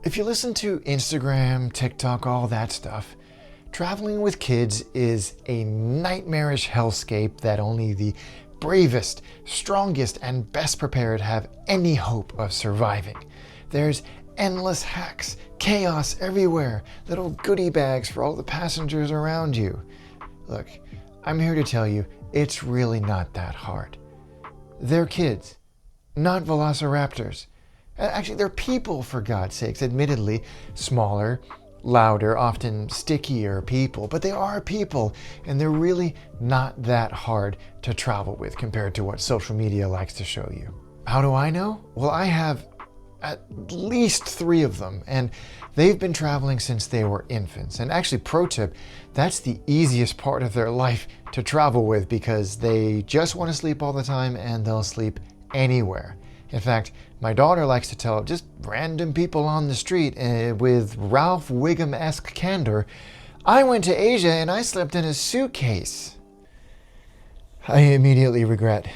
If you listen to Instagram, TikTok, all that stuff, traveling with kids is a nightmarish hellscape that only the bravest, strongest, and best prepared have any hope of surviving. There's endless hacks, chaos everywhere, little goodie bags for all the passengers around you. Look, I'm here to tell you, it's really not that hard. They're kids, not velociraptors. Actually, they're people, for God's sakes, admittedly smaller, louder, often stickier people, but they are people, and they're really not that hard to travel with compared to what social media likes to show you. How do I know? Well, I have at least 3 of them, and they've been traveling since they were infants. And actually, pro tip, that's the easiest part of their life to travel with because they just want to sleep all the time and they'll sleep anywhere. In fact, my daughter likes to tell just random people on the street with Ralph Wiggum-esque candor, I went to Asia and I slept in a suitcase. I immediately regret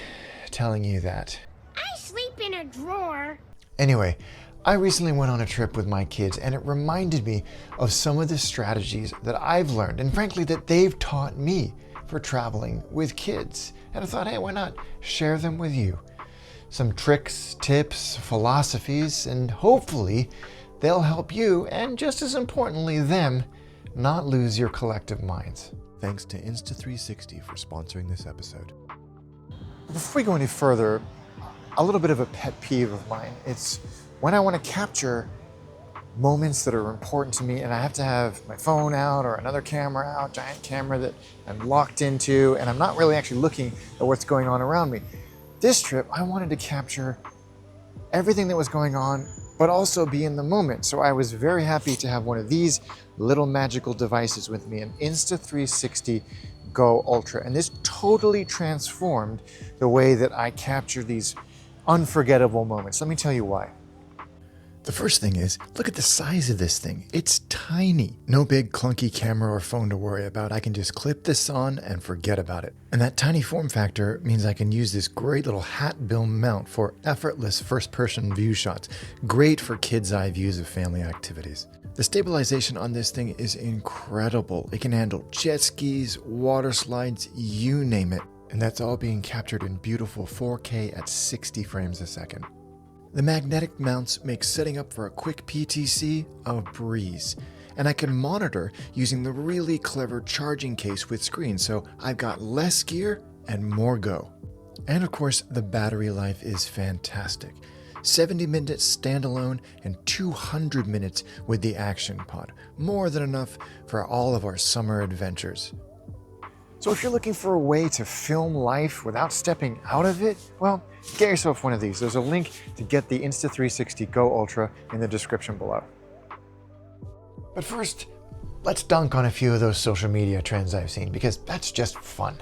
telling you that. I sleep in a drawer. Anyway, I recently went on a trip with my kids and it reminded me of some of the strategies that I've learned and frankly that they've taught me for traveling with kids. And I thought, hey, why not share them with you? Some tricks, tips, philosophies, and hopefully they'll help you, and just as importantly them, not lose your collective minds. Thanks to Insta360 for sponsoring this episode. Before we go any further, a little bit of a pet peeve of mine. It's when I want to capture moments that are important to me and I have to have my phone out or another camera out, giant camera that I'm locked into, and I'm not really actually looking at what's going on around me. This trip, I wanted to capture everything that was going on, but also be in the moment. So I was very happy to have one of these little magical devices with me, an Insta360 Go Ultra. And this totally transformed the way that I capture these unforgettable moments. Let me tell you why. The first thing is, look at the size of this thing. It's tiny. No big clunky camera or phone to worry about. I can just clip this on and forget about it. And that tiny form factor means I can use this great little hat bill mount for effortless first-person view shots. Great for kids' eye views of family activities. The stabilization on this thing is incredible. It can handle jet skis, water slides, you name it. And that's all being captured in beautiful 4K at 60 frames a second. The magnetic mounts make setting up for a quick PTC a breeze. And I can monitor using the really clever charging case with screen, so I've got less gear and more go. And of course, the battery life is fantastic. 70 minutes standalone and 200 minutes with the Action Pod. More than enough for all of our summer adventures. So if you're looking for a way to film life without stepping out of it, well, get yourself one of these. There's a link to get the Insta360 Go Ultra in the description below. But first, let's dunk on a few of those social media trends I've seen, because that's just fun.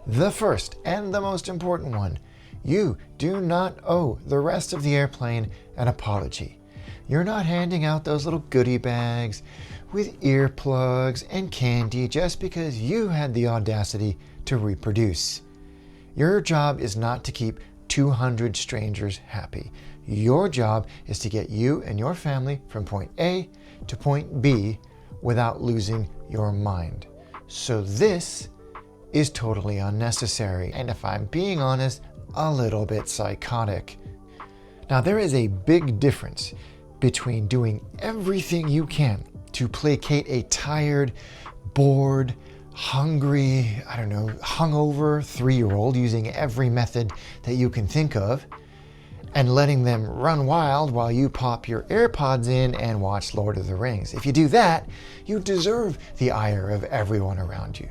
The first and the most important one, you do not owe the rest of the airplane an apology. You're not handing out those little goodie bags with earplugs and candy just because you had the audacity to reproduce. Your job is not to keep 200 strangers happy. Your job is to get you and your family from point A to point B without losing your mind. So this is totally unnecessary, and if I'm being honest, a little bit psychotic. Now, there is a big difference between doing everything you can to placate a tired, bored, hungry, hungover 3-year-old using every method that you can think of, and letting them run wild while you pop your AirPods in and watch Lord of the Rings. If you do that, you deserve the ire of everyone around you.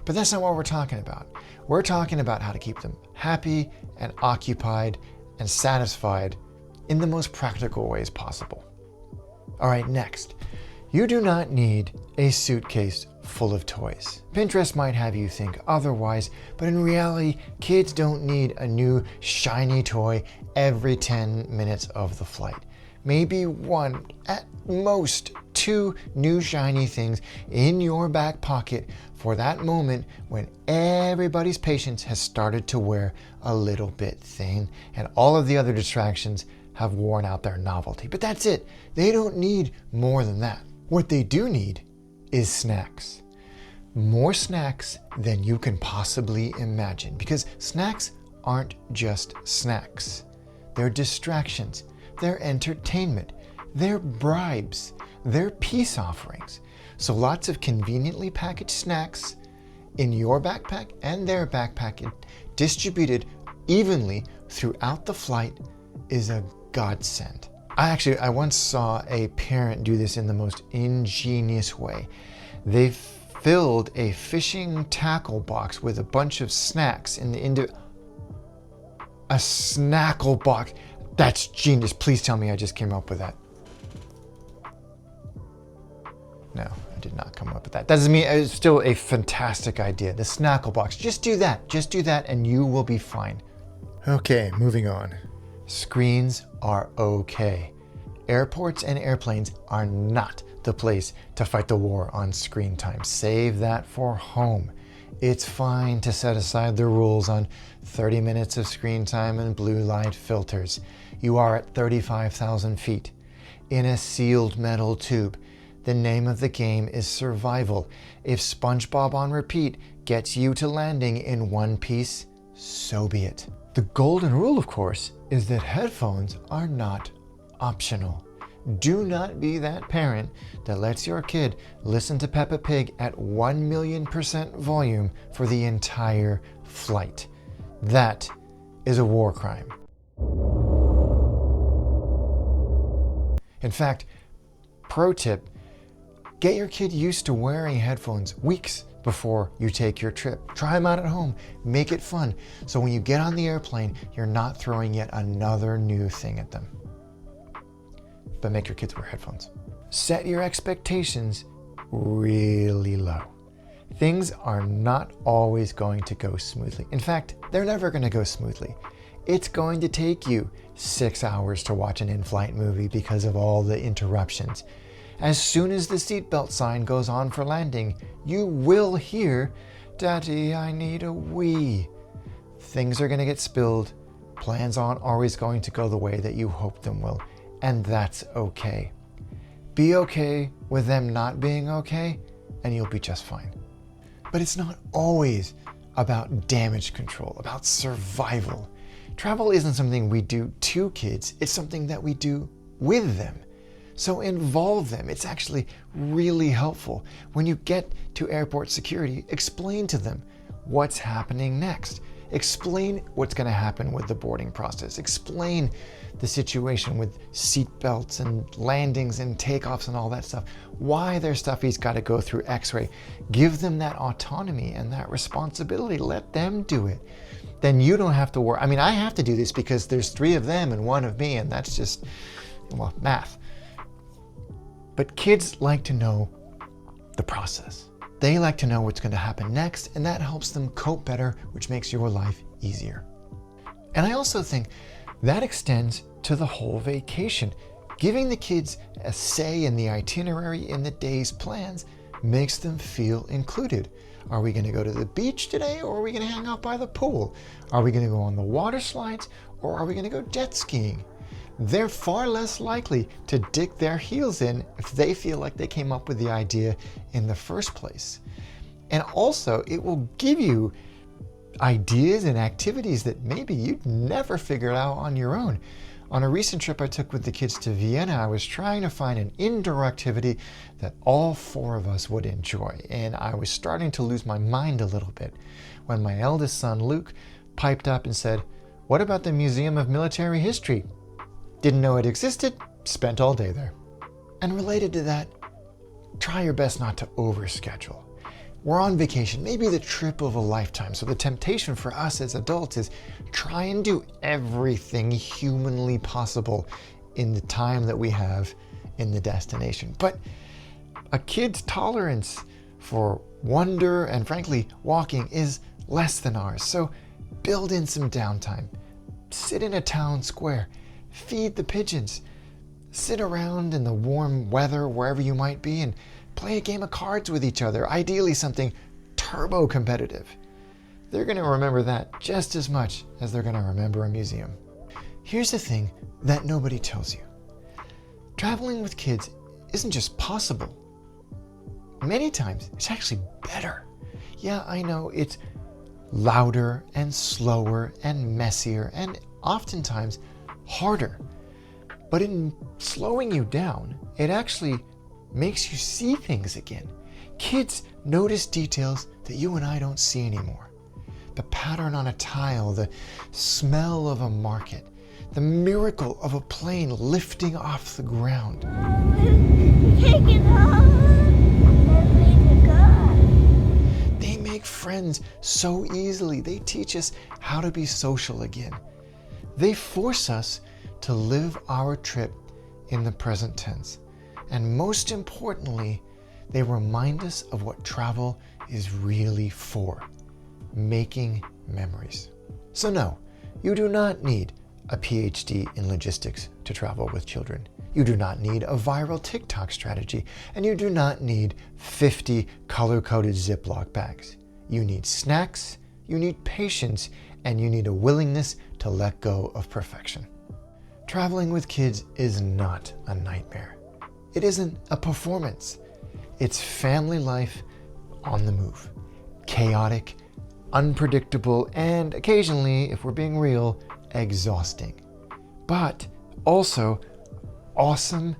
But that's not what we're talking about. We're talking about how to keep them happy and occupied and satisfied in the most practical ways possible. All right, next. You do not need a suitcase full of toys. Pinterest might have you think otherwise, but in reality, kids don't need a new shiny toy every 10 minutes of the flight. Maybe one, at most 2 new shiny things in your back pocket for that moment when everybody's patience has started to wear a little bit thin and all of the other distractions have worn out their novelty. But that's it. They don't need more than that. What they do need is snacks. More snacks than you can possibly imagine, because snacks aren't just snacks. They're distractions, they're entertainment, they're bribes, they're peace offerings. So lots of conveniently packaged snacks in your backpack and their backpack, distributed evenly throughout the flight, is a godsend. I once saw a parent do this in the most ingenious way. They filled a fishing tackle box with a bunch of snacks a snackle box. That's genius. Please tell me I just came up with that. No, I did not come up with that. That doesn't mean it's still a fantastic idea. The snackle box. Just do that and you will be fine. Okay, moving on. Screens are okay. Airports and airplanes are not the place to fight the war on screen time. Save that for home. It's fine to set aside the rules on 30 minutes of screen time and blue light filters. You are at 35,000 feet in a sealed metal tube. The name of the game is survival. If SpongeBob on repeat gets you to landing in one piece, so be it. The golden rule, of course, is that headphones are not optional. Do not be that parent that lets your kid listen to Peppa Pig at 1,000,000% volume for the entire flight. That is a war crime. In fact, pro tip, get your kid used to wearing headphones weeks before you take your trip. Try them out at home. Make it fun. So when you get on the airplane, you're not throwing yet another new thing at them. But make your kids wear headphones. Set your expectations really low. Things are not always going to go smoothly. In fact, they're never going to go smoothly. It's going to take you 6 hours to watch an in-flight movie because of all the interruptions. As soon as the seatbelt sign goes on for landing, you will hear, "Daddy, I need a wee." Things are going to get spilled. Plans aren't always going to go the way that you hope them will. And that's okay. Be okay with them not being okay, and you'll be just fine. But it's not always about damage control, about survival. Travel isn't something we do to kids, it's something that we do with them. So involve them. It's actually really helpful. When you get to airport security, explain to them what's happening next. Explain what's going to happen with the boarding process. Explain the situation with seat belts and landings and takeoffs and all that stuff. Why their stuff he's got to go through X-ray. Give them that autonomy and that responsibility. Let them do it. Then you don't have to worry. I mean, I have to do this because there's 3 of them and 1 of me, and that's just, well, math. But kids like to know the process. They like to know what's going to happen next, and that helps them cope better, which makes your life easier. And I also think that extends to the whole vacation. Giving the kids a say in the itinerary, in the day's plans, makes them feel included. Are we going to go to the beach today, or are we going to hang out by the pool? Are we going to go on the water slides, or are we going to go jet skiing? They're far less likely to dig their heels in if they feel like they came up with the idea in the first place. And also, it will give you ideas and activities that maybe you'd never figured out on your own. On a recent trip I took with the kids to Vienna, I was trying to find an indoor activity that all 4 of us would enjoy. And I was starting to lose my mind a little bit when my eldest son, Luke, piped up and said, "What about the Museum of Military History?" Didn't know it existed, spent all day there. And related to that, try your best not to overschedule. We're on vacation, maybe the trip of a lifetime. So the temptation for us as adults is try and do everything humanly possible in the time that we have in the destination. But a kid's tolerance for wonder and frankly walking is less than ours. So build in some downtime. Sit in a town square. Feed the pigeons. Sit around in the warm weather wherever you might be and play a game of cards with each other, ideally something turbo competitive. They're going to remember that just as much as they're going to remember a museum. Here's the thing that nobody tells you. Traveling with kids isn't just possible. Many times, it's actually better. Yeah, I know it's louder and slower and messier and oftentimes harder. But in slowing you down, it actually makes you see things again. Kids notice details that you and I don't see anymore. The pattern on a tile, the smell of a market, the miracle of a plane lifting off the ground. Take it off and leave it go. They make friends so easily. They teach us how to be social again. They force us to live our trip in the present tense. And most importantly, they remind us of what travel is really for, making memories. So no, you do not need a PhD in logistics to travel with children. You do not need a viral TikTok strategy, and you do not need 50 color-coded Ziploc bags. You need snacks, you need patience, and you need a willingness to let go of perfection. Traveling with kids is not a nightmare. It isn't a performance. It's family life on the move. Chaotic, unpredictable, and occasionally, if we're being real, exhausting. But also awesome,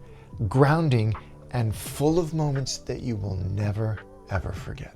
grounding, and full of moments that you will never, ever forget.